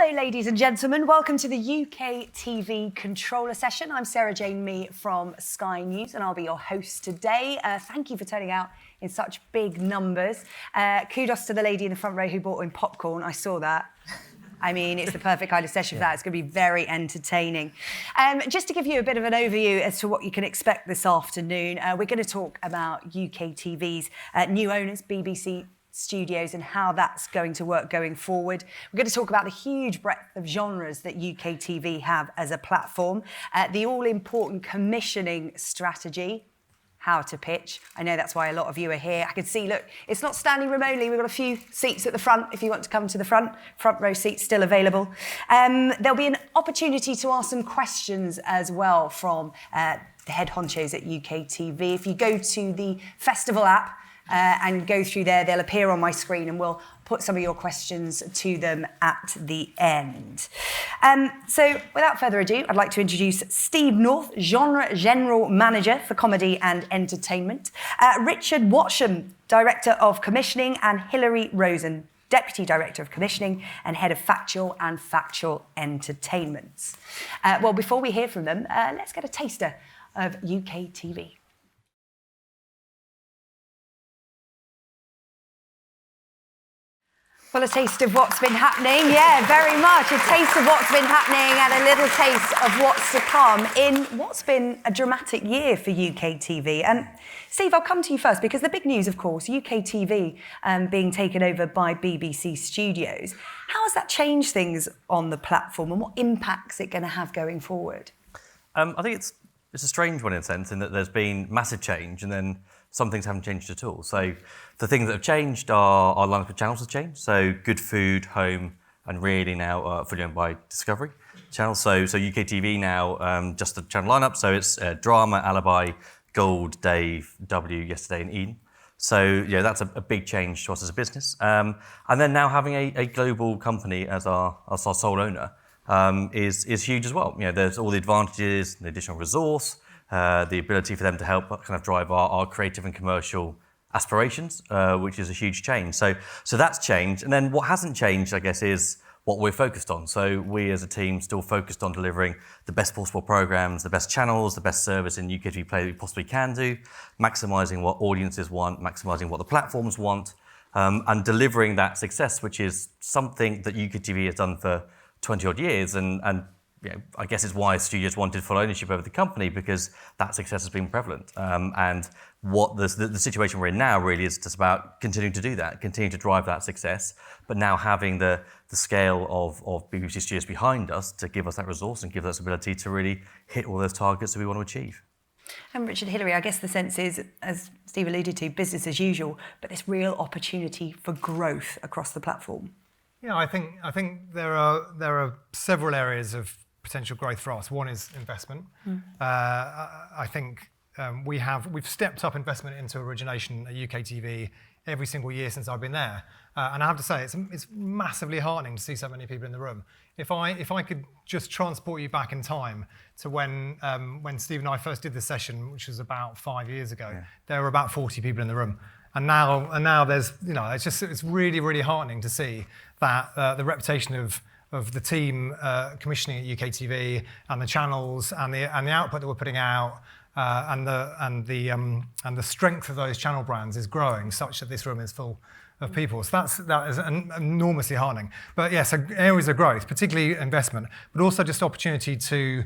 Hello, ladies and gentlemen. Welcome to the UKTV Controller Session. I'm Jane-Mee from Sky News, and I'll be your host today. Thank you for turning out in such big numbers. Kudos to the lady in the front row who brought in popcorn. I saw that. I mean, it's the perfect kind of session for that. It's going to be very entertaining. Just to give you a bit of an overview as to what you can expect this afternoon, we're going to talk about UKTV's new owners, BBC Studios, and how that's going to work going forward. We're going to talk about the huge breadth of genres that UKTV have as a platform, the all-important commissioning strategy, how to pitch. I know that's why a lot of you are here. I can see, look, it's not standing room only. We've got a few seats at the front if you want to come to the front row seats still available. There'll be an opportunity to ask some questions as well from the head honchos at UKTV. If you go to the Festival app, and go through there, they'll appear on my screen and we'll put some of your questions to them at the end. So without further ado, I'd like to introduce Steve North, Genre General Manager for Comedy and Entertainment, Richard Watsham, Director of Commissioning, and Hilary Rosen, Deputy Director of Commissioning and Head of Factual Entertainment. Well, before we hear from them, let's get a taster of UKTV. Well, a taste of what's been happening. Yeah, very much. A taste of what's been happening and a little taste of what's to come in what's been a dramatic year for UKTV. And Steve, I'll come to you first because the big news, of course, UKTV being taken over by BBC Studios. How has that changed things on the platform and what impact's it going to have going forward? I think it's a strange one in a sense in that there's been massive change and then some things haven't changed at all. So the things that have changed are our lineup of channels has changed. So Good Food, Home, and really now fully owned by Discovery channels. So UKTV now, just the channel lineup. So it's Drama, Alibi, Gold, Dave, W, Yesterday, and Eden. So yeah, that's a big change to us as a business. And then now having a global company as our sole owner is huge as well. You know, there's all the advantages, the additional resource, the ability for them to help kind of drive our creative and commercial aspirations, which is a huge change. So that's changed. And then what hasn't changed, I guess, is what we're focused on. So we as a team still focused on delivering the best possible programs, the best channels, the best service in UKTV Play that we possibly can do, maximising what audiences want, maximising what the platforms want, and delivering that success, which is something that UKTV has done for 20 odd years. And you know, I guess it's why studios wanted full ownership over the company, because that success has been prevalent. And what the situation we're in now really is just about continuing to do that, continuing to drive that success, but now having the scale of BBC Studios behind us to give us that resource and give us ability to really hit all those targets that we want to achieve. And Richard, Hilary, I guess the sense is, as Steve alluded to, business as usual, but this real opportunity for growth across the platform. Yeah, I think there are several areas of potential growth for us. One is investment. I think we've stepped up investment into origination at UKTV every single year since I've been there, and I have to say it's massively heartening to see so many people in the room. If I could just transport you back in time to when Steve and I first did this session, which was about 5 years ago, there were about 40 people in the room. And now there's, you know, it's really, really heartening to see that the reputation of the team commissioning at UKTV and the channels and the output that we're putting out and the strength of those channel brands is growing such that this room is full of people. So that is enormously heartening. But yeah, so areas of growth, particularly investment, but also just opportunity to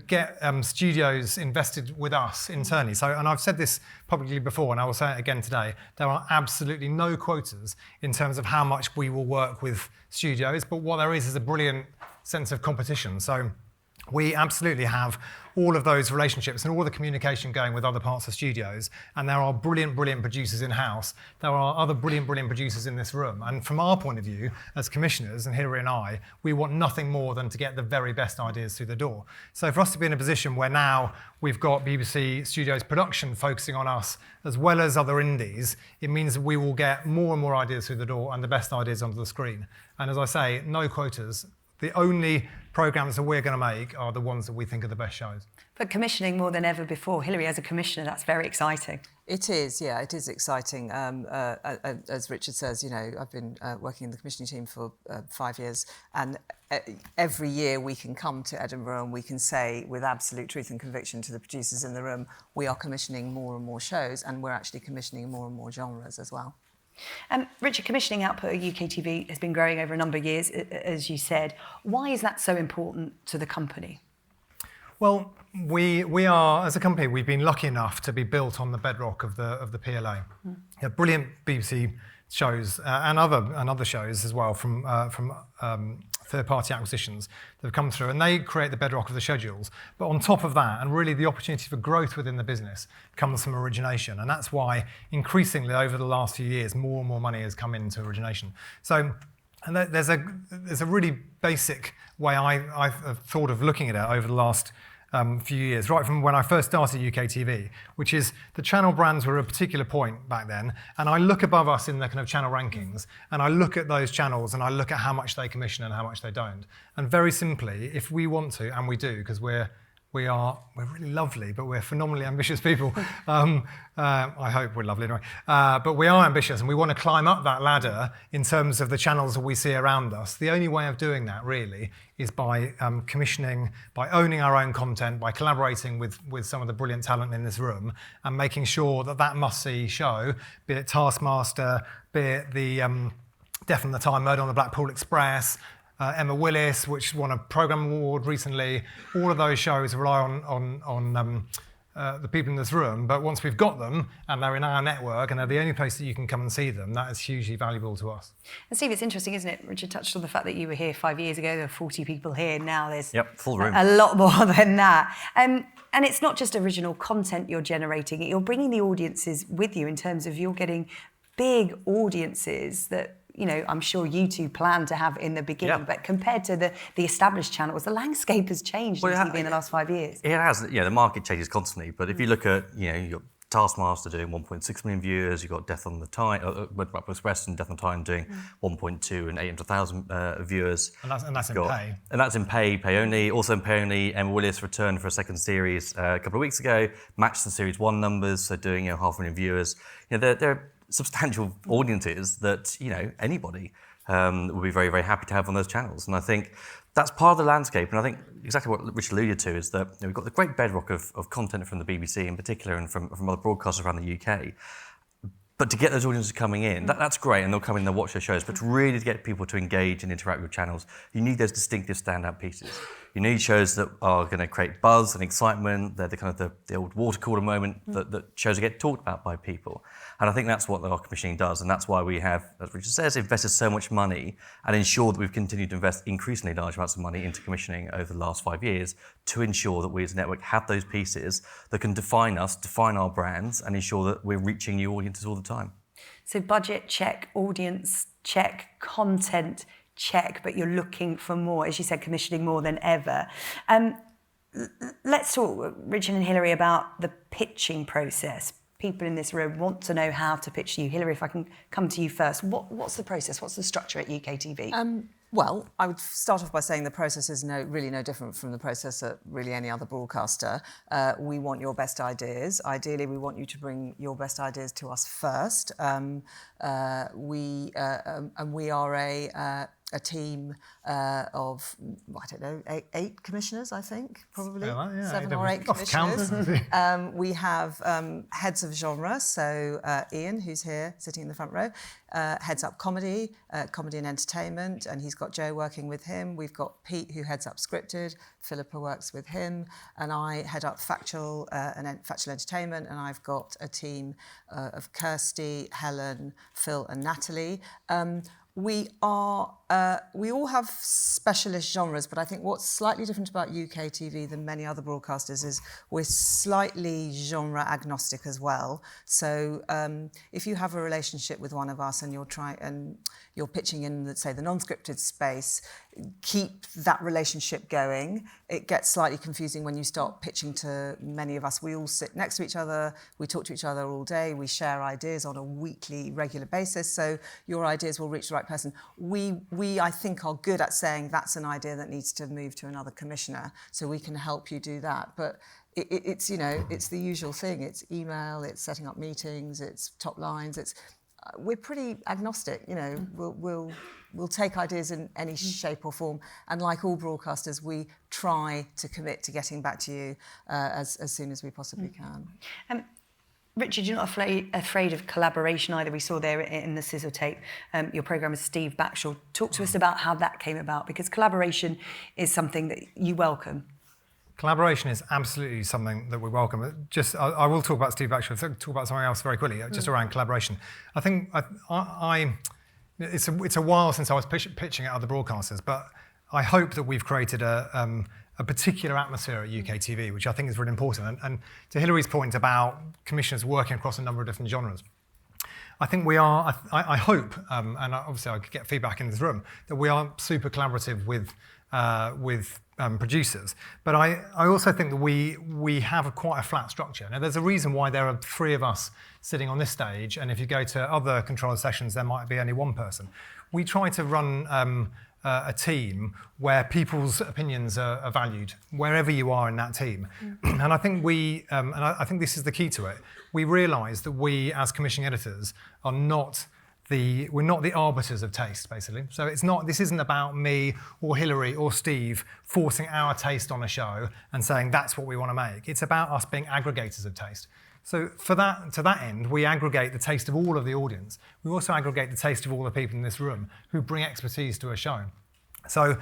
get studios invested with us internally. So, and I've said this publicly before, and I will say it again today, there are absolutely no quotas in terms of how much we will work with studios, but what there is a brilliant sense of competition. So we absolutely have all of those relationships and all the communication going with other parts of studios, and there are brilliant producers in-house. There are other brilliant producers in this room, and from our point of view, as commissioners, and Hilary and I, we want nothing more than to get the very best ideas through the door. So for us to be in a position where now we've got BBC Studios production focusing on us, as well as other indies, it means that we will get more and more ideas through the door and the best ideas onto the screen. And as I say, no quotas. The only programmes that we're going to make are the ones that we think are the best shows. But commissioning more than ever before. Hilary, as a commissioner, that's very exciting. It is, yeah, it is exciting. As Richard says, you know, I've been working in the commissioning team for 5 years, and every year we can come to Edinburgh and we can say with absolute truth and conviction to the producers in the room, we are commissioning more and more shows, and we're actually commissioning more and more genres as well. Richard, commissioning output at UKTV has been growing over a number of years, as you said. Why is that so important to the company? Well, we are, as a company, we've been lucky enough to be built on the bedrock of the PLA. Yeah, brilliant BBC shows and other shows as well from third-party acquisitions that have come through, and they create the bedrock of the schedules. But on top of that, and really the opportunity for growth within the business comes from origination, and that's why increasingly over the last few years, more and more money has come into origination. So. And there's a really basic way I've thought of looking at it over the last few years, right from when I first started UKTV, which is the channel brands were a particular point back then, and I look above us in the kind of channel rankings, and I look at those channels and I look at how much they commission and how much they don't. And very simply, if we want to, and we do, because we're really lovely, but we're phenomenally ambitious people. I hope we're lovely anyway. But we are ambitious, and we want to climb up that ladder in terms of the channels that we see around us. The only way of doing that, really, is by commissioning, by owning our own content, by collaborating with some of the brilliant talent in this room, and making sure that that must-see show, be it Taskmaster, be it the Death on the Time, Murder on the Blackpool Express, Emma Willis, which won a programme award recently. All of those shows rely on the people in this room, but once we've got them and they're in our network and they're the only place that you can come and see them, that is hugely valuable to us. And Steve, it's interesting, isn't it? Richard touched on the fact that you were here 5 years ago. There were 40 people here. Now there's full room. a lot more than that. And it's not just original content you're generating. You're bringing the audiences with you in terms of you're getting big audiences that, you know, I'm sure you two plan to have in the beginning, but compared to the established channels, the landscape has changed in TV in the last 5 years. It has. Yeah, the market changes constantly. But if you look at, you know, you've got Taskmaster doing 1.6 million viewers, you've got Death on the Time, Blackpool Express and Death on the Time doing 1.2 and 800,000 viewers. And that's in pay. And that's in pay only. Also in pay only, Emma Willis returned for a second series a couple of weeks ago, matched the Series 1 numbers, so doing 500,000 viewers. You know, they're substantial audiences that, you know, anybody would be very, very happy to have on those channels. And I think that's part of the landscape. And I think exactly what Richard alluded to is that, you know, we've got the great bedrock of content from the BBC in particular and from other broadcasters around the UK. But to get those audiences coming in, that's great, and they'll come in and they'll watch their shows. But to really get people to engage and interact with channels, you need those distinctive standout pieces. You need shows that are going to create buzz and excitement. They're the kind of the old water cooler moment that shows get talked about by people. And I think that's what our commissioning does, and that's why we have, as Richard says, invested so much money and ensured that we've continued to invest increasingly large amounts of money into commissioning over the last 5 years to ensure that we as a network have those pieces that can define us, define our brands, and ensure that we're reaching new audiences all the time. So budget check, audience check, content check, but you're looking for more, as you said, commissioning more than ever. Let's talk, Richard and Hilary, about the pitching process. People in this room want to know how to pitch to you. Hilary, if I can come to you first, what's the process? What's the structure at UKTV? Well, I would start off by saying the process is really no different from the process at really any other broadcaster. We want your best ideas. Ideally, we want you to bring your best ideas to us first. We are a team of, I don't know, eight commissioners, I think, probably. Yeah, 7 or 8 commissioners. We have heads of genre, so Ian, who's here sitting in the front row, heads up comedy and entertainment, and he's got Joe working with him. We've got Pete, who heads up scripted, Philippa works with him, and I head up factual entertainment, and I've got a team of Kirsty, Helen, Phil and Natalie. We all have specialist genres, but I think what's slightly different about UKTV than many other broadcasters is we're slightly genre agnostic as well. So if you have a relationship with one of us and you're pitching in, let's say, the non-scripted space, keep that relationship going. It gets slightly confusing when you start pitching to many of us. We all sit next to each other, we talk to each other all day, we share ideas on a weekly, regular basis, so your ideas will reach the right person. We we, I think, are good at saying that's an idea that needs to move to another commissioner, so we can help you do that. But it's, you know, it's the usual thing. It's email, it's setting up meetings, it's top lines. It's we're pretty agnostic. You know, we'll take ideas in any shape or form, and like all broadcasters, we try to commit to getting back to you as soon as we possibly can. Richard, you're not afraid of collaboration either. We saw there in the sizzle tape, your programme with Steve Backshall. Talk to us about how that came about, because collaboration is something that you welcome. Collaboration is absolutely something that we welcome. Just, I will talk about Steve Backshall. Talk about something else very quickly, just around collaboration. I think it's a while since I was pitching at other broadcasters, but I hope that we've created a particular atmosphere at UKTV, which I think is really important. And to Hilary's point about commissioners working across a number of different genres, I think we are, I hope, and obviously I could get feedback in this room, that we are super collaborative with producers. But I also think that we have quite a flat structure. Now, there's a reason why there are 3 of us sitting on this stage, and if you go to other controller sessions, there might be only 1 person. We try to run a team where people's opinions are valued, wherever you are in that team. And I think I think this is the key to it. We realise that we, as commissioning editors, are not we're not the arbiters of taste, basically. So this isn't about me or Hilary or Steve forcing our taste on a show and saying that's what we want to make. It's about us being aggregators of taste. So to that end, we aggregate the taste of all of the audience. We also aggregate the taste of all the people in this room who bring expertise to a show. So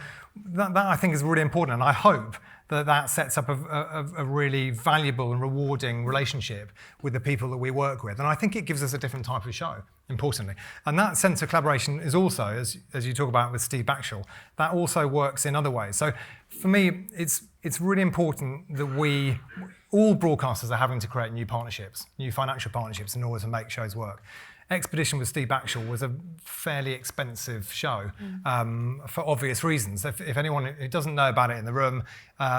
that I think is really important, and I hope that sets up a really valuable and rewarding relationship with the people that we work with. And I think it gives us a different type of show, importantly. And that sense of collaboration is also, as you talk about with Steve Backshall, that also works in other ways. So for me, it's really important that all broadcasters are having to create new partnerships, new financial partnerships in order to make shows work. Expedition with Steve Backshall was a fairly expensive show for obvious reasons. If anyone who doesn't know about it in the room,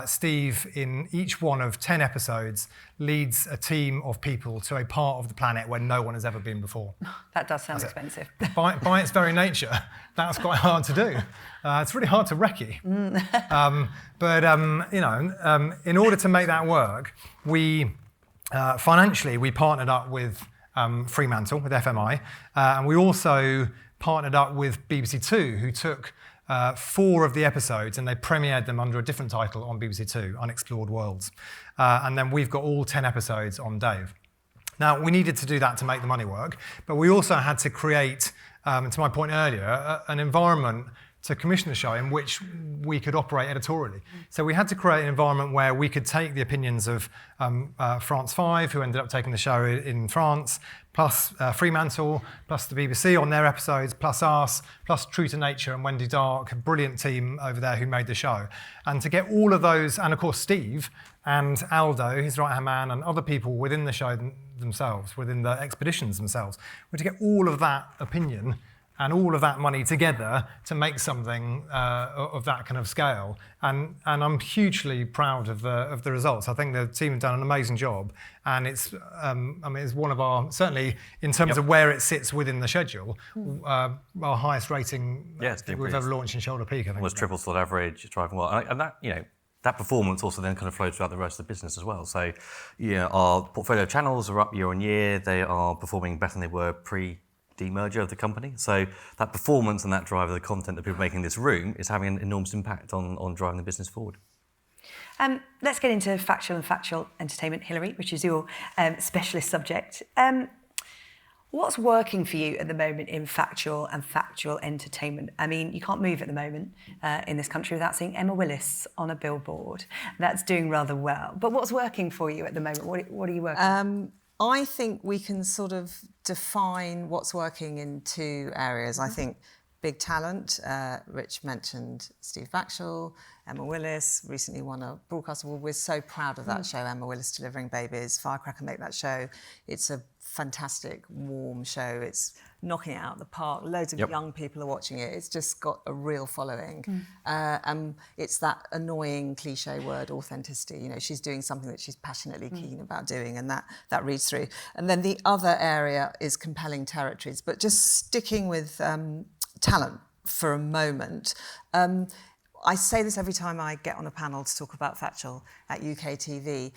Steve, in each one of 10 episodes, leads a team of people to a part of the planet where no one has ever been before. That does sound expensive. By its very nature, that's quite hard to do. It's really hard to recce. In order to make that work, financially, we partnered up with Fremantle, with FMI, and we also partnered up with BBC Two, who took 4 of the episodes and they premiered them under a different title on BBC Two, Unexplored Worlds. And then we've got all 10 episodes on Dave. Now, we needed to do that to make the money work, but we also had to create, to my point earlier, an environment to commission a show in which we could operate editorially. So we had to create an environment where we could take the opinions of France 5, who ended up taking the show in France, plus Fremantle, plus the BBC on their episodes, plus us, plus True to Nature and Wendy Dark, a brilliant team over there who made the show. And to get all of those, and of course Steve and Aldo, his right-hand man, and other people within the show themselves, within the expeditions themselves, were to get all of that opinion and all of that money together to make something of that kind of scale. And I'm hugely proud of the results. I think the team have done an amazing job, and it's one of our, certainly in terms of where it sits within the schedule, our highest rating we've ever launched in Shoulder Peak, I think. Was triple slot average, driving well. And that, that performance also then kind of flows throughout the rest of the business as well. So, our portfolio channels are up year on year. They are performing better than they were pre-demerger of the company. So that performance and that drive of the content that people are making in this room is having an enormous impact on driving the business forward. Let's get into Factual Entertainment, Hilary, which is your specialist subject. What's working for you at the moment in Factual and Factual Entertainment? I mean, you can't move at the moment in this country without seeing Emma Willis on a billboard. That's doing rather well. But what's working for you at the moment? What are you working on? I think we can sort of define what's working in 2 areas. I think big talent. Rich mentioned Steve Backshall, Emma Willis, recently won a broadcast award. We're so proud of that show, Emma Willis delivering babies. Firecracker make that show. It's a fantastic, warm show. It's knocking it out of the park. Loads of young people are watching it. It's just got a real following. It's that annoying cliche word, authenticity. She's doing something that she's passionately keen about doing, and that reads through. And then the other area is compelling territories, but just sticking with talent, for a moment. I say this every time I get on a panel to talk about Factual at UKTV.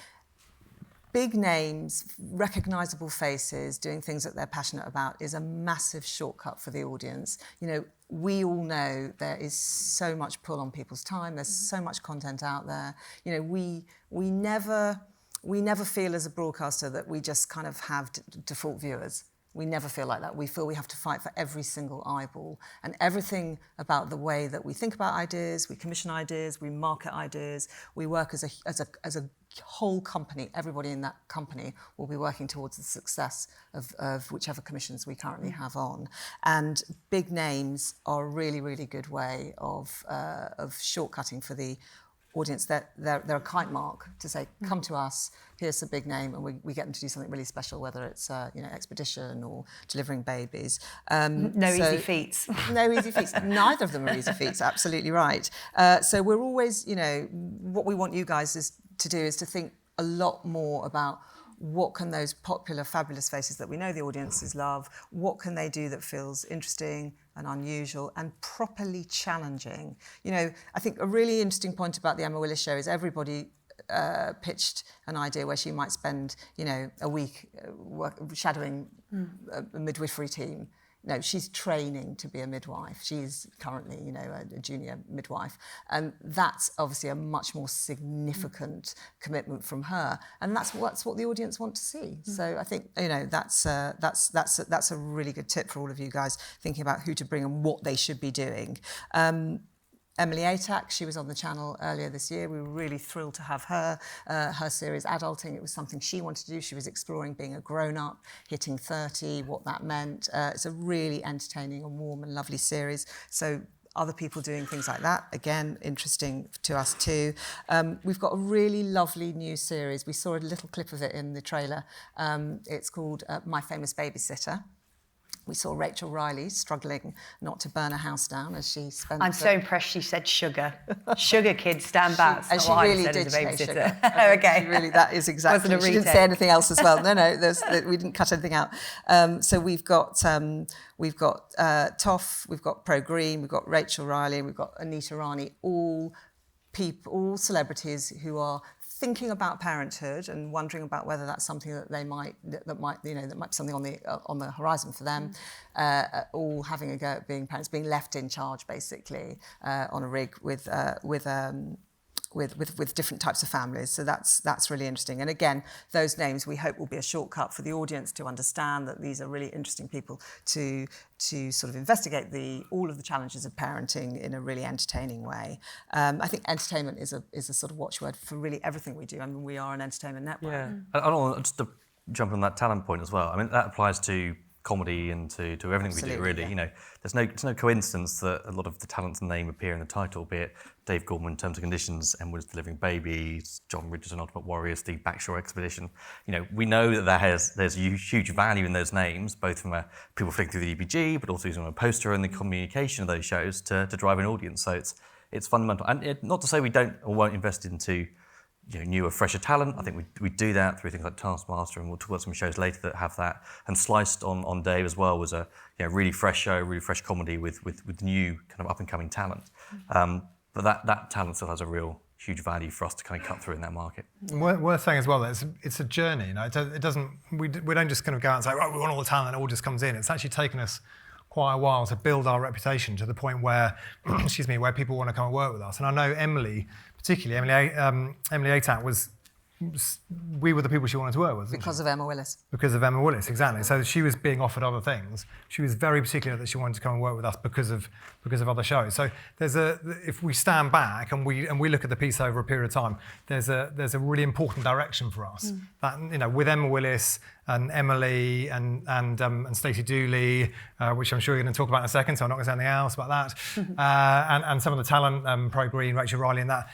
Big names, recognisable faces, doing things that they're passionate about is a massive shortcut for the audience. You know, we all know there is so much pull on people's time. There's so much content out there. You know, we never feel as a broadcaster that we just kind of have default viewers. We never feel like that. We feel we have to fight for every single eyeball, and everything about the way that we think about ideas, we commission ideas, we market ideas, we work as a whole company. Everybody in that company will be working towards the success of whichever commissions we currently have on. And big names are a really, really good way of shortcutting for the audience. They're a kite mark to say, come to us, here's a big name, and we get them to do something really special, whether it's expedition or delivering babies. Easy feats. No easy feats. Neither of them are easy feats, absolutely right. So we're always, what we want you guys to do is to think a lot more about what can those popular, fabulous faces that we know the audiences love, what can they do that feels interesting and unusual and properly challenging? I think a really interesting point about the Emma Willis show is everybody pitched an idea where she might spend, a week shadowing a midwifery team. No, she's training to be a midwife. She's currently, a junior midwife. And that's obviously a much more significant commitment from her. And that's what the audience want to see. So I think, that's a really good tip for all of you guys thinking about who to bring and what they should be doing. Emily Atack, she was on the channel earlier this year. We were really thrilled to have her. Her series, Adulting, it was something she wanted to do. She was exploring being a grown-up, hitting 30, what that meant. It's a really entertaining and warm and lovely series. So other people doing things like that, again, interesting to us too. We've got a really lovely new series. We saw a little clip of it in the trailer. It's called My Famous Babysitter. We saw Rachel Riley struggling not to burn a house down as she spent... I'm so impressed she said sugar. Sugar, kids, stand back. And she really did say sugar. Okay. She really, that is exactly... Wasn't a she didn't say anything else as well. No, we didn't cut anything out. So we've got Toff, we've got Pro Green, we've got Rachel Riley, we've got Anita Rani, all celebrities who are thinking about parenthood and wondering about whether that's something that they might be something on the horizon for them, all having a go at being parents, being left in charge basically on a rig with different types of families. So that's really interesting. And again, those names we hope will be a shortcut for the audience to understand that these are really interesting people to sort of investigate all of the challenges of parenting in a really entertaining way. I think entertainment is a sort of watchword for really everything we do. I mean, we are an entertainment network. Yeah. I don't want just to jump on that talent point as well. I mean, that applies to comedy and to everything Absolutely, we do, really. yeah. It's no coincidence that a lot of the talent's name appear in the title, be it Dave Gorman, Terms and Conditions, Emma's Delivering Babies, John Richardson, Ultimate Warrior, Steve Backshore Expedition. We know that there's huge value in those names, both from people flicking through the EBG, but also using a poster and the communication of those shows to drive an audience. So it's fundamental. And not to say we don't or won't invest into newer, fresher talent. I think we do that through things like Taskmaster, and we'll talk about some shows later that have that. And Sliced on Dave as well was a really fresh show, really fresh comedy with new kind of up and coming talent. But that talent still has a real huge value for us to kind of cut through in that market. Worth saying as well that it's a journey. It doesn't. We don't just kind of go out and say, right, we want all the talent, it all just comes in. It's actually taken us quite a while to build our reputation to the point where, where people want to come and work with us. And I know Emily, particularly Emily Atack we were the people she wanted to work with. Because of Emma Willis. Because of Emma Willis, exactly. So she was being offered other things. She was very particular that she wanted to come and work with us because of other shows. So if we stand back and we look at the piece over a period of time, there's a really important direction for us. That with Emma Willis and Emily and Stacey Dooley, which I'm sure you're going to talk about in a second, so I'm not going to say anything else about that. And some of the talent, Pro Green, Rachel Riley, and that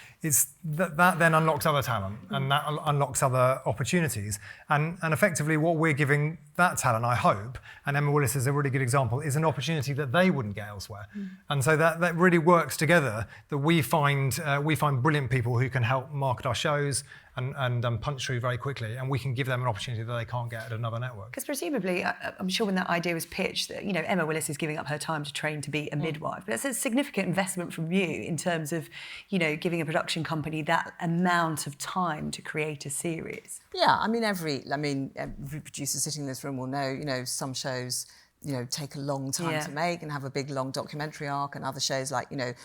then unlocks other talent and that unlocks other opportunities. And effectively, what we're giving that talent, I hope, and Emma Willis is a really good example, is an opportunity that they wouldn't get elsewhere. And so that really works together, that we find brilliant people who can help market our shows and punch through very quickly, and we can give them an opportunity that they can't get at another network. Because presumably, I'm sure when that idea was pitched, that Emma Willis is giving up her time to train to be a midwife, but it's a significant investment from you in terms of, giving a production company that amount of time to create a series. Yeah, I mean, every producer sitting in this room will know, some shows, take a long time to make and have a big, long documentary arc, and other shows like the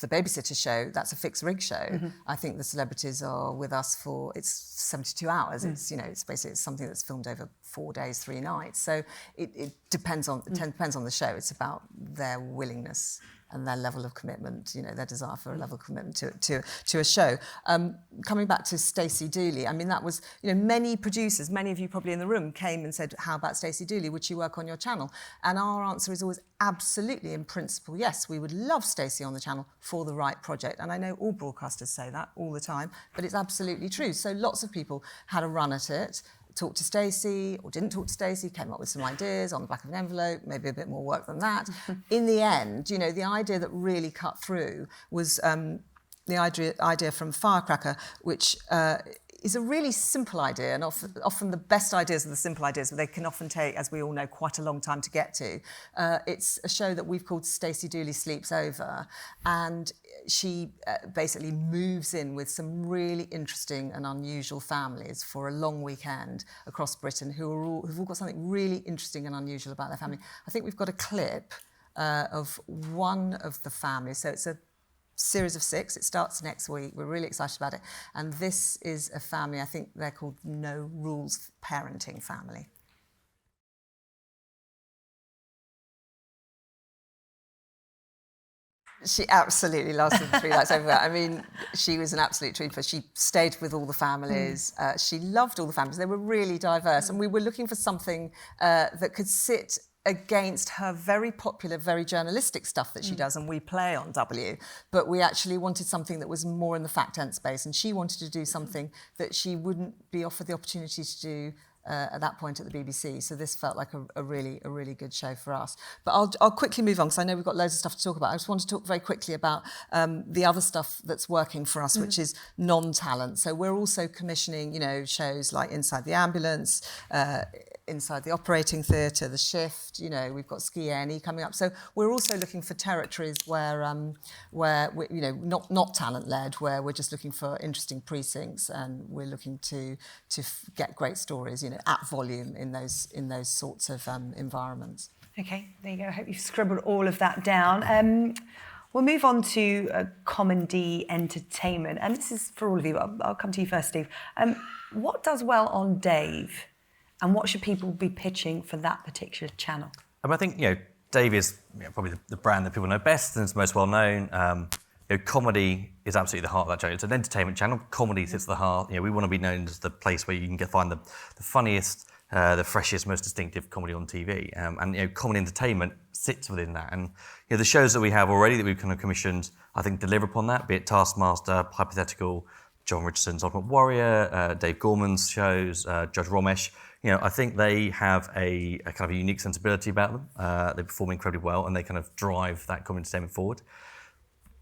Babysitter show, that's a fixed rig show. I think the celebrities are with us for, it's 72 hours. It's, it's basically something that's filmed over 4 days, 3 nights. So it depends on the show. It's about their willingness and their level of commitment, their desire for a level of commitment to a show. Coming back to Stacey Dooley, I mean, that was, many producers, many of you probably in the room, came and said, how about Stacey Dooley? Would she work on your channel? And our answer is always absolutely, in principle, yes, we would love Stacey on the channel for the right project. And I know all broadcasters say that all the time, but it's absolutely true. So lots of people had a run at it, talked to Stacey or didn't talk to Stacey, came up with some ideas on the back of an envelope, maybe a bit more work than that. In the end, the idea that really cut through was the idea from Firecracker, which is a really simple idea, and often the best ideas are the simple ideas, but they can often take, as we all know, quite a long time to get to. It's a show that we've called Stacey Dooley Sleeps Over, and she basically moves in with some really interesting and unusual families for a long weekend across Britain who've all got something really interesting and unusual about their family. I think we've got a clip of one of the families, so it's a series of 6. It starts next week. We're really excited about it. And this is a family, I think they're called No Rules Parenting Family. She absolutely lasted the 3 nights over that. I mean, she was an absolute trooper. She stayed with all the families. She loved all the families. They were really diverse. And we were looking for something that could sit against her very popular, very journalistic stuff that she does, and we play on W, but we actually wanted something that was more in the fact-ent space, and she wanted to do something that she wouldn't be offered the opportunity to do at that point at the BBC. So this felt like a really good show for us. But I'll quickly move on because I know we've got loads of stuff to talk about. I just want to talk very quickly about the other stuff that's working for us, which is non-talent. So we're also commissioning, shows like Inside the Ambulance, Inside the Operating Theatre, The Shift, we've got Ski A&E coming up. So we're also looking for territories where we, not talent-led, where we're just looking for interesting precincts, and we're looking to get great stories, at volume in those sorts of environments. Okay, there you go. I hope you've scribbled all of that down. We'll move on to comedy entertainment, and this is for all of you. I'll come to you first, Steve. What does well on Dave? And what should people be pitching for that particular channel? I think, Dave is probably the brand that people know best and is most well known. Comedy is absolutely the heart of that channel. It's an entertainment channel. Comedy sits at the heart. We want to be known as the place where you can find the funniest, the freshest, most distinctive comedy on TV. And comedy entertainment sits within that. And the shows that we have already that we've kind of commissioned, I think, deliver upon that, be it Taskmaster, Hypothetical, John Richardson's Ultimate Warrior, Dave Gorman's shows, Judge Romesh. I think they have a kind of a unique sensibility about them. They perform incredibly well, and they kind of drive that comedy entertainment forward.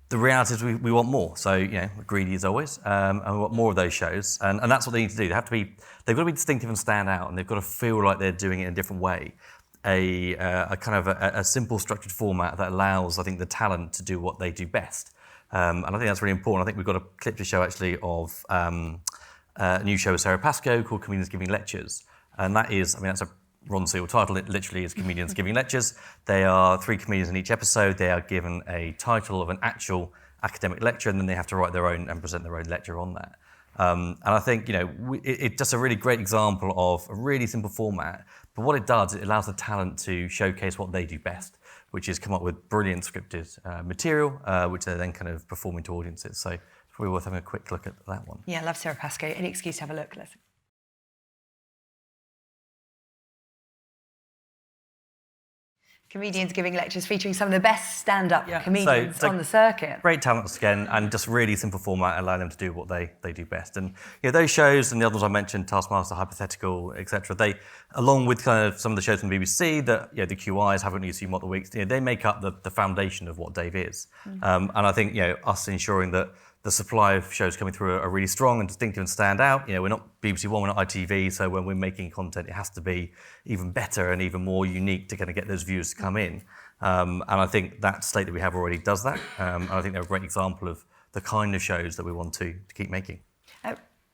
The reality is we want more. So, we're greedy as always, and we want more of those shows. And that's what they need to do. They've got to be distinctive and stand out, and they've got to feel like they're doing it in a different way. A kind of a simple structured format that allows, I think, the talent to do what they do best. And I think that's really important. I think we've got a clip to show actually of a new show with Sarah Pascoe called Comedians Giving Lectures. And that is, that's a Ron Seal title. It literally is Comedians Giving Lectures. They are 3 comedians in each episode. They are given a title of an actual academic lecture, and then they have to write their own and present their own lecture on that. And I think, it's just a really great example of a really simple format. But what it does, it allows the talent to showcase what they do best, which is come up with brilliant scripted material, which they're then kind of performing to audiences. So it's probably worth having a quick look at that one. Yeah, I love Sarah Pascoe. Any excuse to have a look. Let's... Comedians giving lectures featuring some of the best stand-up Yeah, comedians so on the circuit. Great talent again, and just really simple format, allowing them to do what they do best. And those shows and the others I mentioned, Taskmaster, Hypothetical, etc. They, along with kind of some of the shows from the BBC that the QIs haven't used to model weeks, they make up the foundation of what Dave is. And I think us ensuring that the supply of shows coming through are really strong and distinctive and stand out. We're not BBC One, we're not ITV, so when we're making content, it has to be even better and even more unique to kind of get those viewers to come in. And I think that slate that we have already does that. And I think they're a great example of the kind of shows that we want to keep making.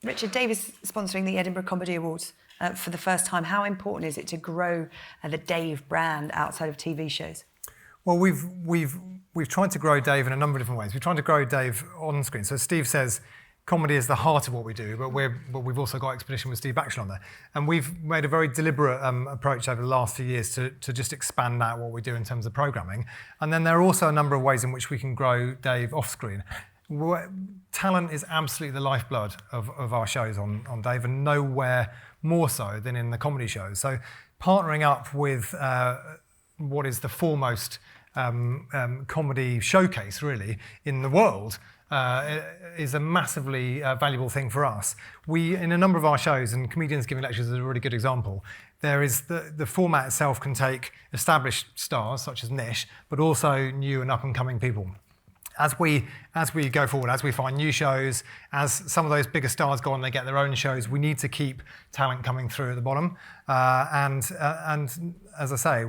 Richard, Dave is sponsoring the Edinburgh Comedy Awards for the first time. How important is it to grow the Dave brand outside of TV shows? Well, we've tried to grow Dave in a number of different ways. We've tried to grow Dave on screen. So Steve says comedy is the heart of what we do, but we've also got Expedition with Steve Backshall on there. And we've made a very deliberate approach over the last few years to just expand out what we do in terms of programming. And then there are also a number of ways in which we can grow Dave off screen. Talent is absolutely the lifeblood of our shows on Dave, and nowhere more so than in the comedy shows. So partnering up with what is the foremost comedy showcase, really, in the world is a massively valuable thing for us. We, in a number of our shows, and Comedians Giving Lectures is a really good example, there is the format itself can take established stars, such as Nish, but also new and up-and-coming people. As we go forward, as we find new shows, as some of those bigger stars go on, they get their own shows, we need to keep talent coming through at the bottom. And as I say,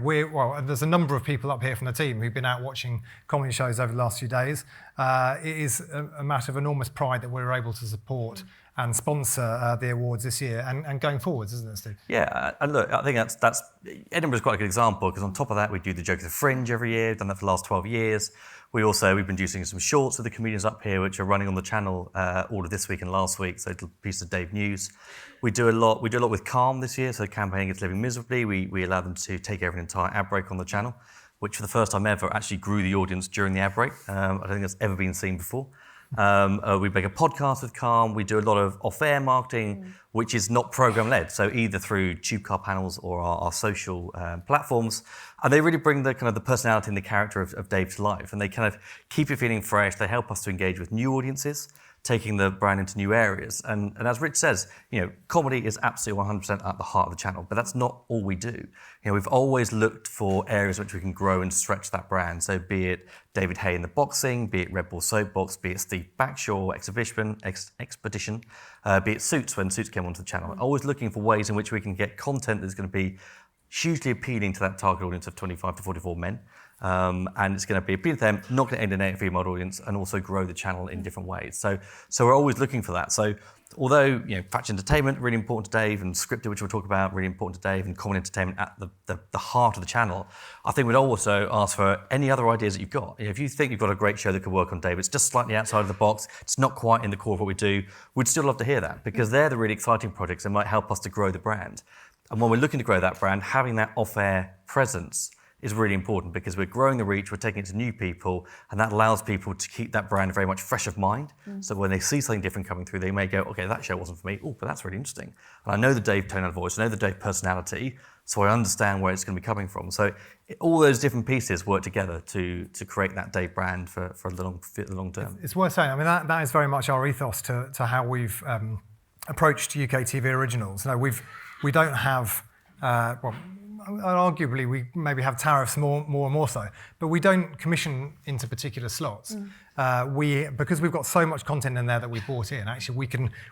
there's a number of people up here from the team who've been out watching comedy shows over the last few days. It is a matter of enormous pride that we're able to support and sponsor the awards this year and going forwards, isn't it, Steve? Yeah, and look, I think that's Edinburgh's quite a good example, because on top of that, we do the Joke of the Fringe every year. We've done that for the last 12 years. We've been doing some shorts with the comedians up here, which are running on the channel all of this week and last week. So a little piece of Dave news. We do a lot with Calm this year. So campaigning It's Living Miserably. We allow them to take over an entire ad break on the channel, which for the first time ever actually grew the audience during the ad break. I don't think that's ever been seen before. We make a podcast with Calm. We do a lot of off-air marketing, which is not program-led. So either through tube car panels or our social platforms, and they really bring the kind of the personality and the character of Dave to life. And they kind of keep it feeling fresh. They help us to engage with new audiences, taking the brand into new areas. And as Rich says, comedy is absolutely 100% at the heart of the channel, but that's not all we do. We've always looked for areas which we can grow and stretch that brand. So be it David Hay in the boxing, be it Red Bull Soapbox, be it Steve Backshall, Expedition, be it Suits when Suits came onto the channel. Always looking for ways in which we can get content that's going to be hugely appealing to that target audience of 25 to 44 men. And it's going to be appealing to them, not going to alienate a female audience, and also grow the channel in different ways. So we're always looking for that. So although Factual Entertainment, really important to Dave, and Scripted, which we'll talk about, really important to Dave, and Common Entertainment at the heart of the channel, I think we'd also ask for any other ideas that you've got. If you think you've got a great show that could work on Dave, it's just slightly outside of the box, it's not quite in the core of what we do, we'd still love to hear that, because they're the really exciting projects that might help us to grow the brand. And when we're looking to grow that brand, having that off-air presence is really important, because we're growing the reach, we're taking it to new people, and that allows people to keep that brand very much fresh of mind. So when they see something different coming through, they may go, okay, that show wasn't for me, but that's really interesting. And I know the Dave tone and voice, I know the Dave personality, so I understand where it's going to be coming from. So all those different pieces work together to create that Dave brand for the long term. It's worth saying, I mean, that is very much our ethos to how we've approached UKTV Originals. No, we don't have, arguably we maybe have tariffs more and more so, but we don't commission into particular slots. Because we've got so much content in there that we bought in, actually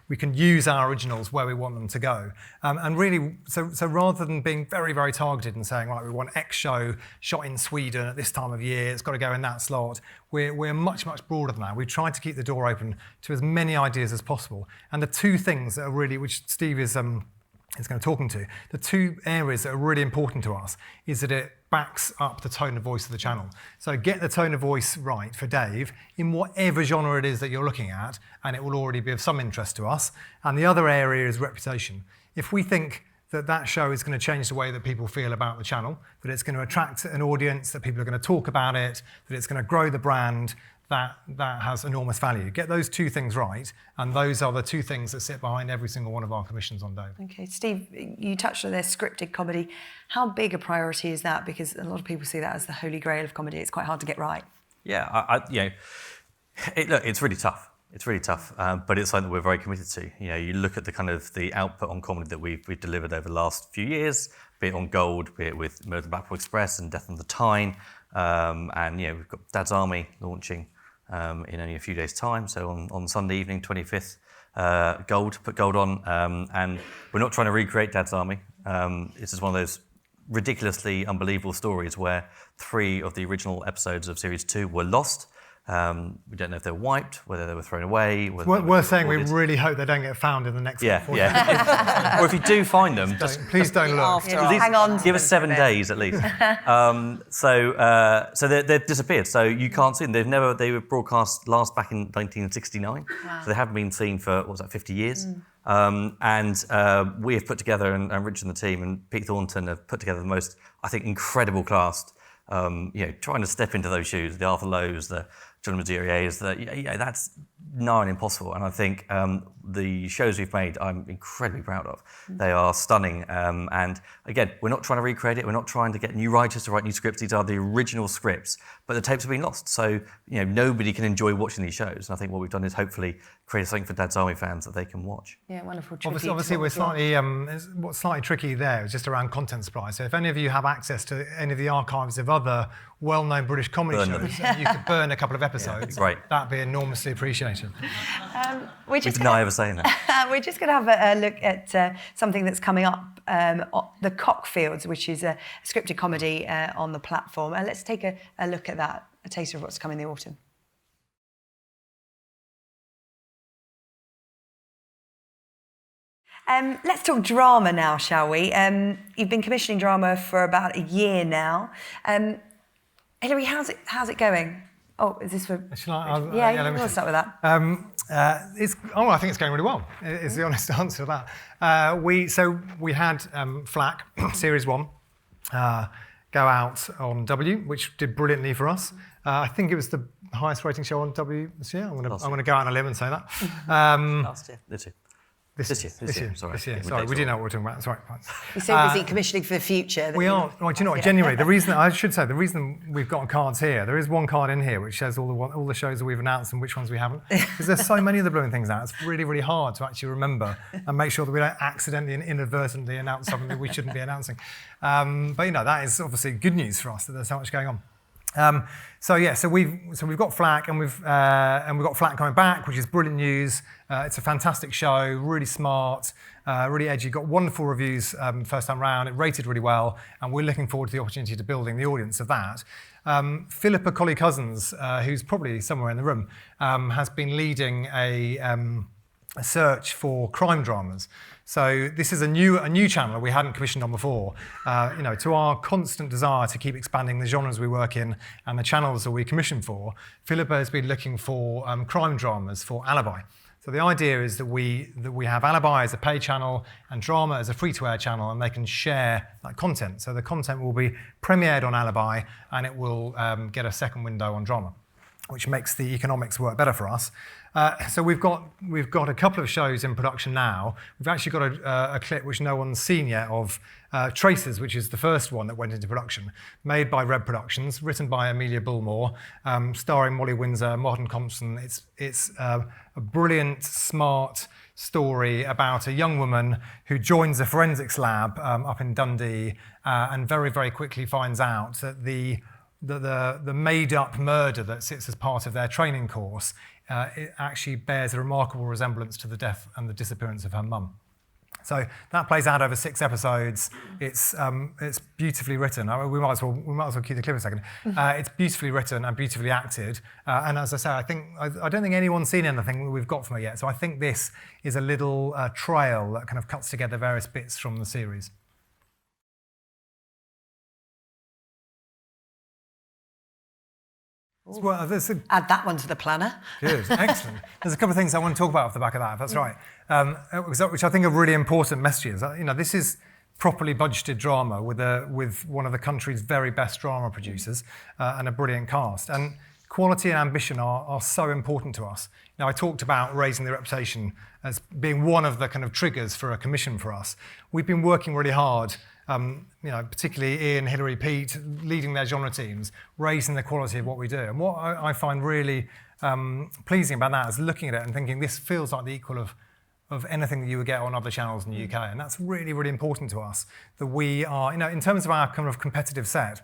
we can use our originals where we want them to go. And really, so rather than being very, very targeted and saying, right, we want X show shot in Sweden at this time of year, it's got to go in that slot, we're much, much broader than that. We've tried to keep the door open to as many ideas as possible. And the two things that are really, which Steve is going to talk to, the two areas that are really important to us is that it backs up the tone of voice of the channel. So get the tone of voice right for Dave in whatever genre it is that you're looking at, and it will already be of some interest to us. And the other area is reputation. If we think that show is going to change the way that people feel about the channel, that it's going to attract an audience, that people are going to talk about it, that it's going to grow the brand, that has enormous value. Get those two things right, and those are the two things that sit behind every single one of our commissions on Dove. Okay, Steve, you touched on this scripted comedy. How big a priority is that? Because a lot of people see that as the holy grail of comedy. It's quite hard to get right. Yeah, look, it's really tough. It's really tough, but it's something that we're very committed to. You look at the output on comedy that we've delivered over the last few years, be it on Gold, be it with Murder on the Blackpool Express and Death on the Tyne, and we've got Dad's Army launching in only a few days' time. So on Sunday evening, 25th, put Gold on, and we're not trying to recreate Dad's Army. This is one of those ridiculously unbelievable stories where 3 of the original episodes of Series 2 were lost. We don't know if they were wiped, whether they were thrown away. We're saying we really hope they don't get found in the next. Or if you do find them, please don't look. Hang on. Give us 7 days at least. So they've disappeared. So you can't see them. They were broadcast last back in 1969. Wow. So they haven't been seen for 50 years. And we have put together, and Richard and the team and Pete Thornton have put together the most, I think, incredible cast. Trying to step into those shoes, the Arthur Lowe's, the John Mazuriers, that's nigh on impossible. And I think the shows we've made, I'm incredibly proud of. They are stunning. And again, we're not trying to recreate it. We're not trying to get new writers to write new scripts. These are the original scripts, but the tapes have been lost. So, nobody can enjoy watching these shows. And I think what we've done is hopefully create something for Dad's Army fans that they can watch. Yeah, wonderful. Obviously we're slightly, what's slightly tricky there is just around content supply. So if any of you have access to any of the archives of other well-known British comedy shows, you could burn a couple of episodes. Right. That'd be enormously appreciated. We deny ever saying that. We're just going to have a look at something that's coming up, The Cockfields, which is a scripted comedy on the platform. Let's take a look at that, a taster of what's coming in the autumn. Let's talk drama now, shall we? You've been commissioning drama for about a year now. Hilary, how's it going? Oh, is this for? We'll start with that. I think it's going really well. Is the honest answer to that. We had Flack Series 1 go out on W, which did brilliantly for us. I think it was the highest rating show on W this year. I'm going to go out on a limb and say that. Last year, This year. Sorry, we didn't know what we were talking about. Sorry. You're so busy commissioning for the future. We are. Well, do you know what? Genuinely, the reason we've got cards here, there is one card in here which says all the shows that we've announced and which ones we haven't. Because there's so many of the blooming things now. It's really, really hard to actually remember and make sure that we don't accidentally and inadvertently announce something that we shouldn't be announcing. But that is obviously good news for us that there's so much going on. So we've got Flack and we've got Flack coming back, which is brilliant news. It's a fantastic show, really smart, really edgy. Got wonderful reviews first time round. It rated really well, and we're looking forward to the opportunity to building the audience of that. Philippa Colley-Cousins, who's probably somewhere in the room, has been leading a search for crime dramas. So this is a new channel that we hadn't commissioned on before. To our constant desire to keep expanding the genres we work in and the channels that we commission for, Philippa has been looking for crime dramas for Alibi. So the idea is that we have Alibi as a pay channel and drama as a free-to-air channel, and they can share that content. So the content will be premiered on Alibi, and it will get a second window on drama, which makes the economics work better for us. So we've got a couple of shows in production now. We've actually got a clip which no one's seen yet of Traces, which is the first one that went into production, made by Red Productions, written by Amelia Bullmore, starring Molly Windsor, Martin Compson. It's a brilliant, smart story about a young woman who joins a forensics lab up in Dundee and very, very quickly finds out that the made-up murder that sits as part of their training course it actually bears a remarkable resemblance to the death and the disappearance of her mum. So that plays out over 6 episodes. It's beautifully written. We might as well cue the clip a second. It's beautifully written and beautifully acted. And as I say, I don't think anyone's seen anything that we've got from it yet. So I think this is a little trail that kind of cuts together various bits from the series. Well, add that one to the planner. Good, excellent. There's a couple of things I want to talk about off the back of that, if that's right. Which I think are really important messages. This is properly budgeted drama with one of the country's very best drama producers and a brilliant cast. And quality and ambition are so important to us. Now, I talked about raising the reputation as being one of the kind of triggers for a commission for us. We've been working really hard, particularly Ian, Hilary, Pete, leading their genre teams, raising the quality of what we do. And what I find really pleasing about that is looking at it and thinking this feels like the equal of anything that you would get on other channels in the UK. And that's really, really important to us, that we are, in terms of our kind of competitive set,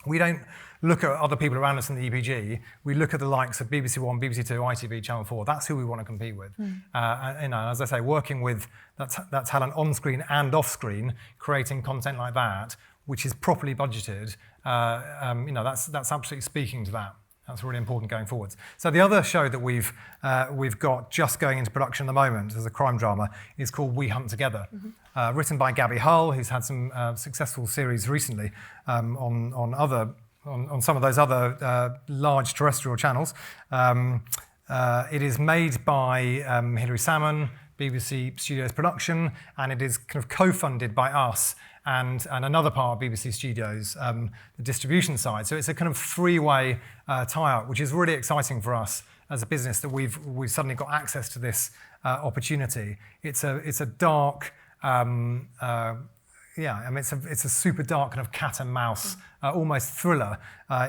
we don't look at other people around us in the EPG. We look at the likes of BBC One, BBC Two, ITV, Channel 4. That's who we want to compete with. And, as I say, working with that talent on screen and off screen, creating content like that, which is properly budgeted, that's absolutely speaking to that. That's really important going forwards. So the other show that we've got just going into production at the moment as a crime drama is called We Hunt Together, written by Gabby Hull, who's had some successful series recently on some of those other large terrestrial channels. It is made by Hilary Salmon, BBC Studios Production, and it is kind of co-funded by us and another part of BBC Studios, the distribution side. So it's a kind of three-way tie-up, which is really exciting for us as a business that we've suddenly got access to this opportunity. It's a dark, it's a super dark kind of cat and mouse, almost thriller,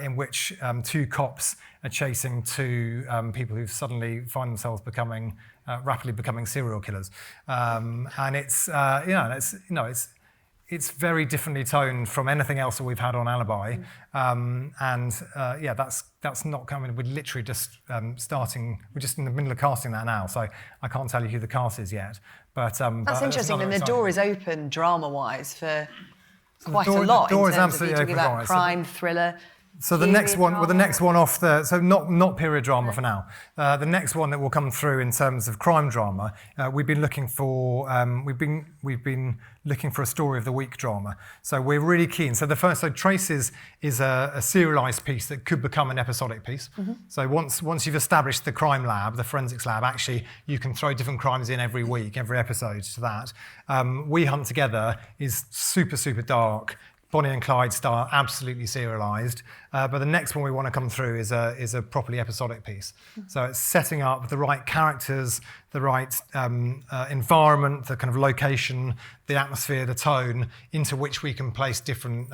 in which two cops are chasing two people who suddenly find themselves rapidly becoming serial killers, and it's very differently toned from anything else that we've had on Alibi, that's not coming. We're literally just starting. We're just in the middle of casting that now, so I can't tell you who the cast is yet. But that's interesting, and the door is open drama-wise for quite a the lot. door in is terms absolutely of you talking open, about guys. crime, thriller. So the next one, well, the next one off the, so not period drama for now. The next one that will come through in terms of crime drama, we've been looking for a story of the week drama. So we're really keen. So Traces is a serialised piece that could become an episodic piece. So once you've established the crime lab, the forensics lab, actually you can throw different crimes in every week, every episode to that. We Hunt Together is super, super dark. Bonnie and Clyde style, absolutely serialised. But the next one we want to come through is a properly episodic piece. So it's setting up the right characters, the right environment, the kind of location, the atmosphere, the tone into which we can place different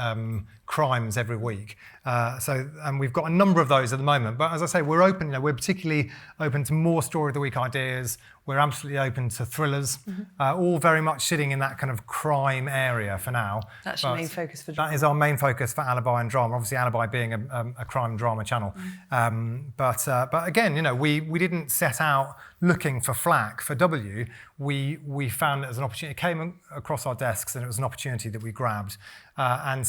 crimes every week. And we've got a number of those at the moment. But as I say, we're open. We're particularly open to more story of the week ideas. We're absolutely open to thrillers, all very much sitting in that kind of crime area for now. That's your main focus for drama. That is our main focus for Alibi and drama. Obviously, Alibi being a crime drama channel. But again, we didn't set out looking for flack for W. We found it as an opportunity. It came across our desks, and it was an opportunity that we grabbed. And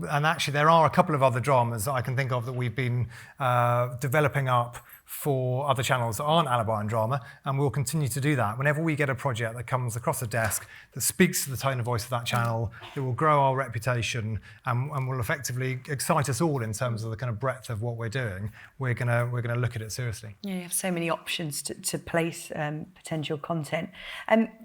actually, there are a couple of other dramas that I can think of that we've been developing up for other channels that aren't Alibi and drama, and we'll continue to do that. Whenever we get a project that comes across a desk that speaks to the tone of voice of that channel, that will grow our reputation and will effectively excite us all in terms of the kind of breadth of what we're doing, we're gonna look at it seriously. Yeah, you have so many options to place potential content.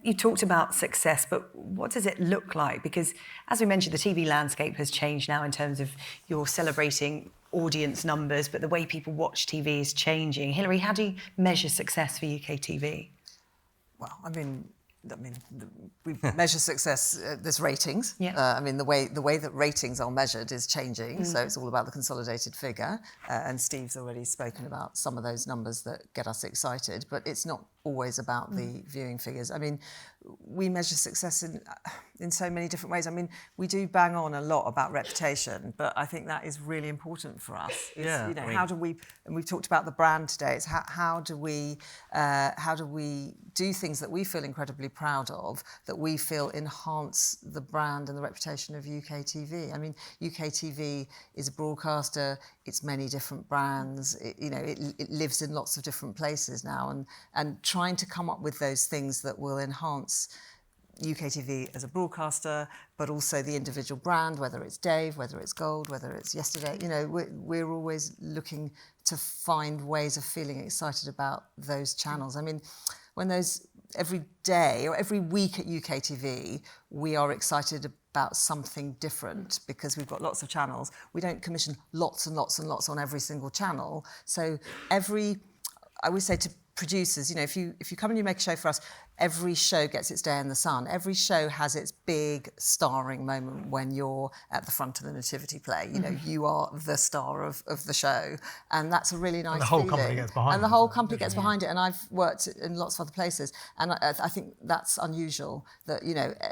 You talked about success, but what does it look like? Because as we mentioned, the TV landscape has changed now in terms of you're celebrating audience numbers, but the way people watch TV is changing. Hilary, how do you measure success for UKTV? Well, we measure success. There's ratings. Yeah. The way that ratings are measured is changing. So it's all about the consolidated figure. And Steve's already spoken about some of those numbers that get us excited. But it's not always about the viewing figures. We measure success in so many different ways. We do bang on a lot about reputation, but I think that is really important for us. How do we? And we've talked about the brand today. It's how do we do things that we feel incredibly proud of, that we feel enhance the brand and the reputation of UKTV. UKTV is a broadcaster. It's many different brands. It lives in lots of different places now, and trying to come up with those things that will enhance UKTV as a broadcaster, but also the individual brand, whether it's Dave, whether it's Gold, whether it's Yesterday. We're always looking to find ways of feeling excited about those channels. When every day or every week at UKTV, we are excited about something different because we've got lots of channels. We don't commission lots and lots and lots on every single channel. So I always say to producers, if you come and you make a show for us, every show gets its day in the sun. Every show has its big starring moment when you're at the front of the nativity play. You are the star of the show, and that's a really nice feeling. And the whole company gets behind it. And the whole company gets behind it. And I've worked in lots of other places, and I think that's unusual that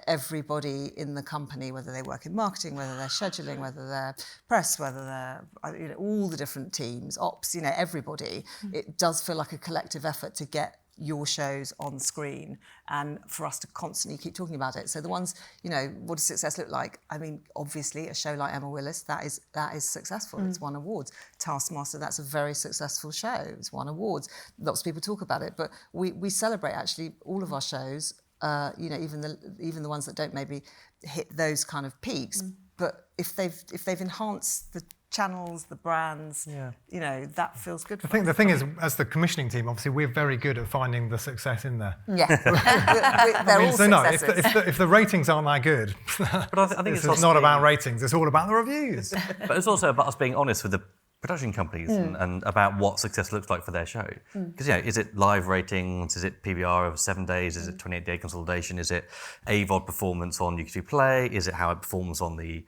everybody in the company, whether they work in marketing, whether they're scheduling, whether they're press, whether they're all the different teams, ops, everybody. It does feel like a collective effort to get your shows on screen and for us to constantly keep talking about it. So the ones, what does success look like? I mean, obviously a show like Emma Willis, that is successful. It's won awards. Taskmaster, that's a very successful show. It's won awards. Lots of people talk about it, but we celebrate actually all of our shows, even the ones that don't maybe hit those kind of peaks. But if they've enhanced the channels, the brands, that feels good. I think the thing is, as the commissioning team, obviously we're very good at finding the success in there. Yeah, they're all successes. If the ratings aren't that good, But I think it's not about ratings. It's all about the reviews. But it's also about us being honest with the production companies and about what success looks like for their show. Because is it live ratings? Is it PBR over 7 days? Is it 28-day consolidation? Is it AVOD performance on UKTV Play? Is it how it performs on the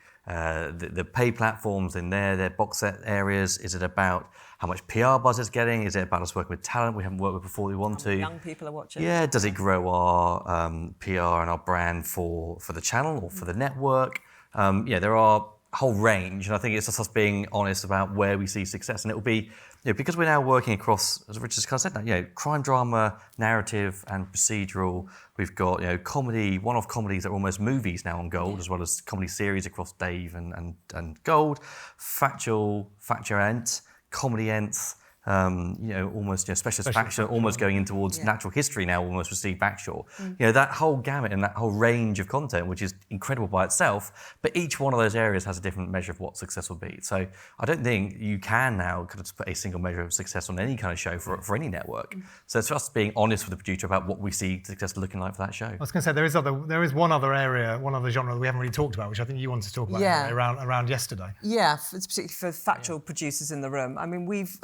pay platforms in their box set areas? Is it about how much PR buzz it's getting? Is it about us working with talent we haven't worked with before we want to? Young people are watching. Yeah, does it grow our PR and our brand for the channel or for the network? There are a whole range, and I think it's just us being honest about where we see success. And it will be, because we're now working across, as Richard's kind of said now, crime drama, narrative and procedural. We've got, comedy, one-off comedies that are almost movies now on Gold, as well as comedy series across Dave and Gold. Factual Ent, Comedy Ents, almost specialist faction, almost going in towards natural history now, almost with Steve Backshaw. That whole gamut and that whole range of content, which is incredible by itself, but each one of those areas has a different measure of what success will be. So I don't think you can now kind of put a single measure of success on any kind of show for any network. So it's just being honest with the producer about what we see success looking like for that show. I was going to say there is one other area, one other genre that we haven't really talked about, which I think you wanted to talk about around yesterday. Yeah, it's particularly for factual producers in the room. I mean, we've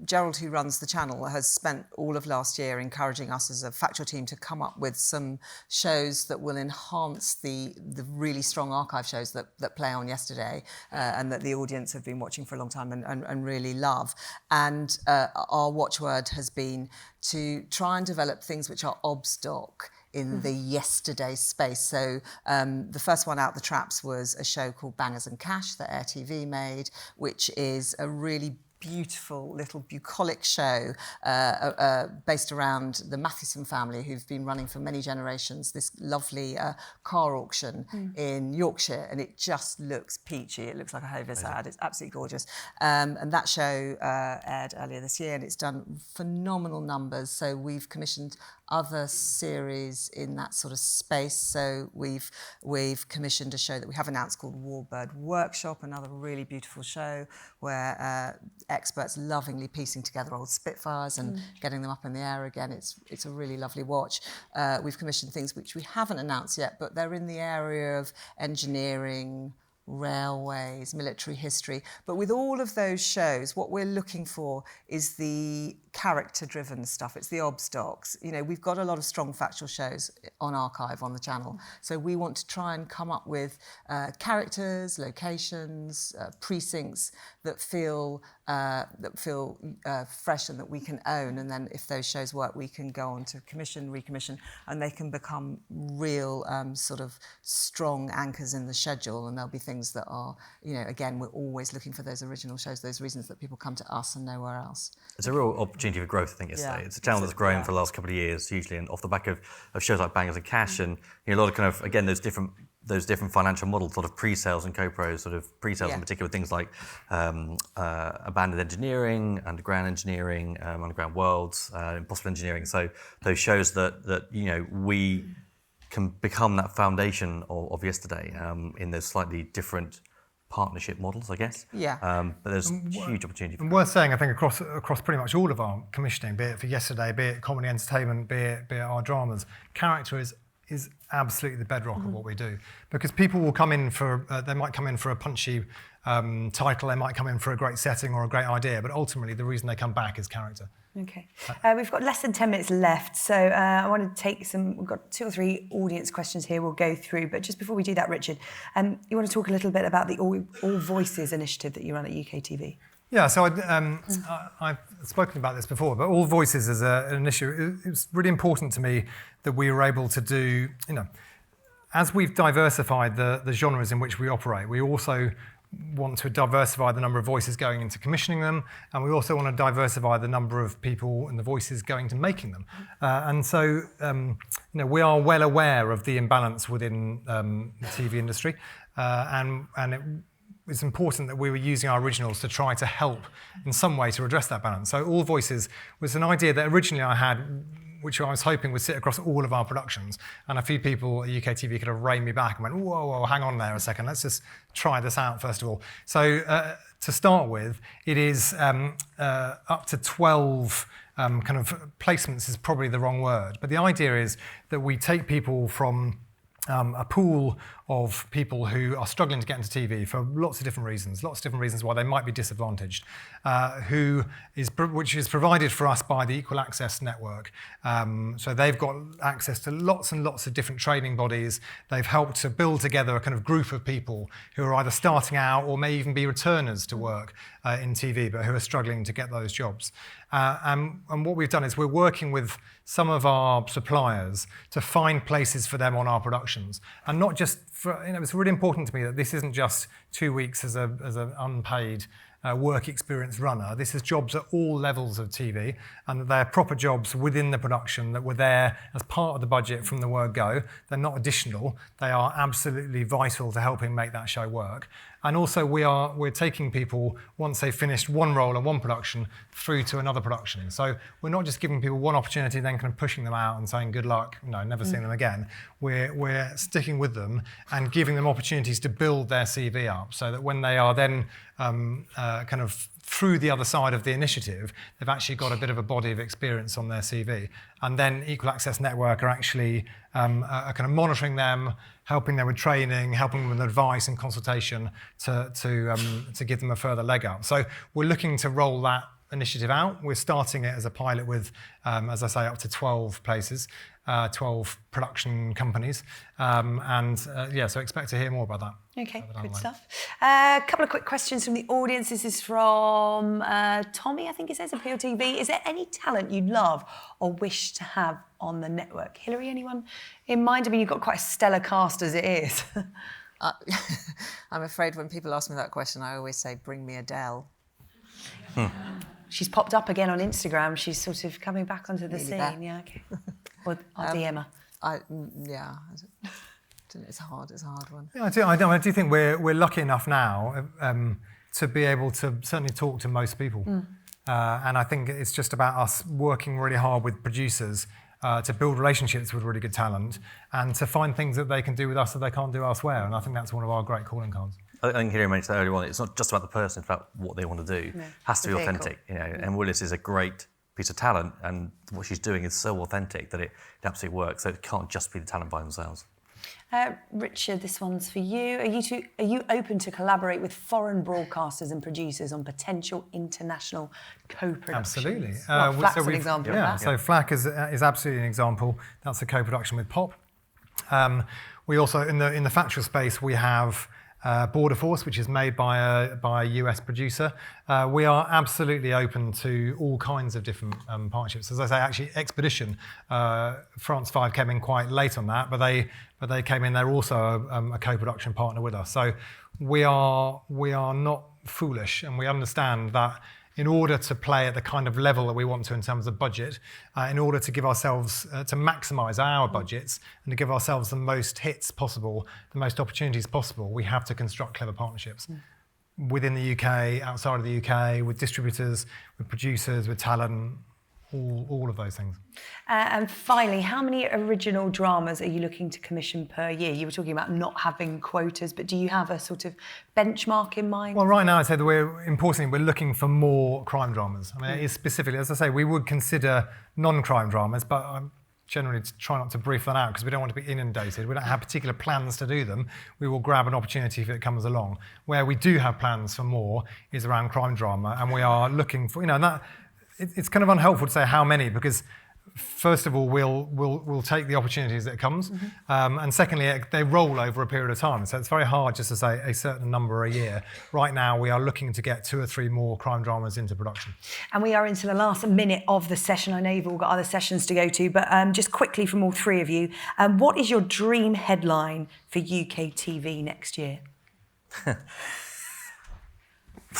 Gerald, who runs the channel, has spent all of last year encouraging us as a factual team to come up with some shows that will enhance the really strong archive shows that play on yesterday and that the audience have been watching for a long time and really love. And our watchword has been to try and develop things which are obs-doc in the yesterday space. So the first one out the traps was a show called Bangers and Cash that Air TV made, which is a really beautiful little bucolic show based around the Matheson family, who've been running for many generations this lovely car auction in Yorkshire, and it just looks peachy. It looks like a Hovis ad. It's absolutely gorgeous. And that show aired earlier this year, and it's done phenomenal numbers. So we've commissioned other series in that sort of space. So we've commissioned a show that we have announced called Warbird Workshop, another really beautiful show where experts lovingly piecing together old Spitfires and getting them up in the air again. It's a really lovely watch. We've commissioned things which we haven't announced yet, but they're in the area of engineering, railways, military history. But with all of those shows, what we're looking for is the character-driven stuff. It's the obs docs. We've got a lot of strong factual shows on archive on the channel. So we want to try and come up with characters, locations, precincts that feel fresh and that we can own. And then if those shows work, we can go on to commission, recommission, and they can become real sort of strong anchors in the schedule. And there'll be things that are, again, we're always looking for those original shows, those reasons that people come to us and nowhere else. It's a real opportunity for growth, I think, yesterday. It's a channel that's grown for the last couple of years, hugely, and off the back of shows like Bangers and Cash, and a lot of kind of, again, those different financial models, sort of pre-sales and co-pros, sort of pre-sales in particular, things like abandoned engineering, underground engineering, underground worlds, impossible engineering. So those shows that we can become that foundation of yesterday in those slightly different partnership models, I guess. Yeah. But there's huge opportunity. And worth saying, I think, across pretty much all of our commissioning, be it for yesterday, be it comedy entertainment, be it our dramas, character is is absolutely the bedrock of what we do, because people will come in for they might come in for a punchy title, they might come in for a great setting or a great idea, but ultimately the reason they come back is character. Okay. We've got less than 10 minutes left, so I want to take we've got 2 or 3 audience questions here we'll go through, but just before we do that, Richard, you want to talk a little bit about the All Voices initiative that you run at UKTV? Yeah, so I've spoken about this before, but All Voices is an issue. It's really important to me that we were able to do, as we've diversified the genres in which we operate, we also want to diversify the number of voices going into commissioning them, and we also want to diversify the number of people and the voices going to making them. And so, we are well aware of the imbalance within the TV industry, and it's important that we were using our originals to try to help in some way to address that balance. So All Voices was an idea that originally I had, which I was hoping would sit across all of our productions. And a few people at UKTV could have reined me back and went, whoa, hang on there a second, let's just try this out first of all. So to start with, it is up to 12 kind of placements is probably the wrong word. But the idea is that we take people from a pool of people who are struggling to get into TV for lots of different reasons why they might be disadvantaged, which is provided for us by the Equal Access Network. So they've got access to lots and lots of different training bodies. They've helped to build together a kind of group of people who are either starting out or may even be returners to work in TV, but who are struggling to get those jobs. And what we've done is we're working with some of our suppliers to find places for them on our productions, and not just for, it's really important to me that this isn't just 2 weeks as an unpaid work experience runner. This is jobs at all levels of TV, and that they're proper jobs within the production that were there as part of the budget from the word go. They're not additional. They are absolutely vital to helping make that show work. And also we're taking people, once they've finished one role in one production, through to another production. So we're not just giving people one opportunity and then kind of pushing them out and saying good luck, never seeing them again. We're sticking with them and giving them opportunities to build their CV up, so that when they are then kind of through the other side of the initiative, they've actually got a bit of a body of experience on their CV. And then Equal Access Network are actually are kind of monitoring them, helping them with training, helping them with advice and consultation to give them a further leg up. So we're looking to roll that initiative out. We're starting it as a pilot with, as I say, up to 12 places, 12 production companies. So expect to hear more about that. Okay, good stuff. A couple of quick questions from the audience. This is from Tommy, I think it says, Appeal TV. Is there any talent you'd love or wish to have on the network? Hilary, anyone in mind? I mean, you've got quite a stellar cast as it is. I'm afraid when people ask me that question, I always say, bring me Adele. She's popped up again on Instagram. She's sort of coming back onto the scene. Back. Yeah, okay. Or I'll DM her. It's a hard one. Yeah, I do think we're lucky enough now to be able to certainly talk to most people. And I think it's just about us working really hard with producers to build relationships with really good talent and to find things that they can do with us that they can't do elsewhere. And I think that's one of our great calling cards. I think Hilary mentioned that earlier on. It's not just about the person; it's about what they want to do. No, it has to be vehicle. authentic. And Willis is a great piece of talent, and what she's doing is so authentic that it absolutely works. So it can't just be the talent by themselves. Richard, this one's for you. Are you open to collaborate with foreign broadcasters and producers on potential international co-productions? Absolutely. Flack's an example of that. So Flack is absolutely an example. That's a co-production with Pop. We also, in the factual space, we have Border Force, which is made by a US producer. We are absolutely open to all kinds of different partnerships. As I say, actually, Expedition, France 5 came in quite late on that, but they came in. They're also a co-production partner with us. So we are not foolish, and we understand that in order to play at the kind of level that we want to in terms of budget, in order to give ourselves, to maximise our budgets and to give ourselves the most hits possible, the most opportunities possible, we have to construct clever partnerships within the UK, outside of the UK, with distributors, with producers, with talent, all of those things. And finally, how many original dramas are you looking to commission per year? You were talking about not having quotas, but do you have a sort of benchmark in mind? Well, right now I'd say that we're looking for more crime dramas. I mean, it is specifically, as I say, we would consider non-crime dramas, but generally try not to brief that out because we don't want to be inundated. We don't have particular plans to do them. We will grab an opportunity if it comes along. Where we do have plans for more is around crime drama, and we are looking for, and that it's kind of unhelpful to say how many because. First of all, we'll take the opportunities that comes, and secondly, they roll over a period of time. So it's very hard just to say a certain number a year. Right now, we are looking to get 2 or 3 more crime dramas into production. And we are into the last minute of the session. I know you've all got other sessions to go to, but just quickly from all 3 of you, what is your dream headline for UKTV next year?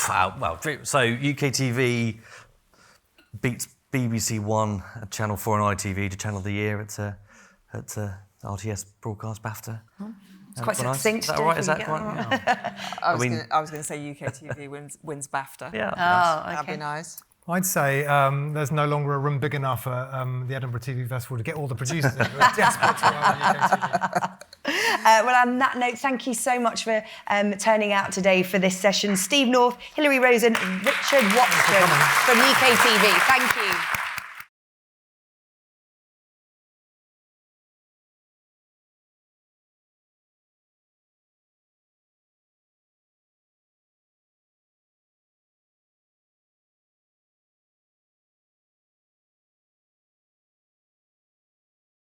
Well, so UKTV beats BBC One, Channel 4 and ITV to Channel of the Year at RTS Broadcast BAFTA. It's quite succinct. Is that all right? Is that quite? Yeah. I was going to say UKTV wins BAFTA. Yeah. That'd be nice. I'd say there's no longer a room big enough at the Edinburgh TV Festival to get all the producers in. We're desperate to have UKTV. Well, on that note, thank you so much for turning out today for this session. Steve North, Hilary Rosen, Richard Watsham from UKTV. Thank you.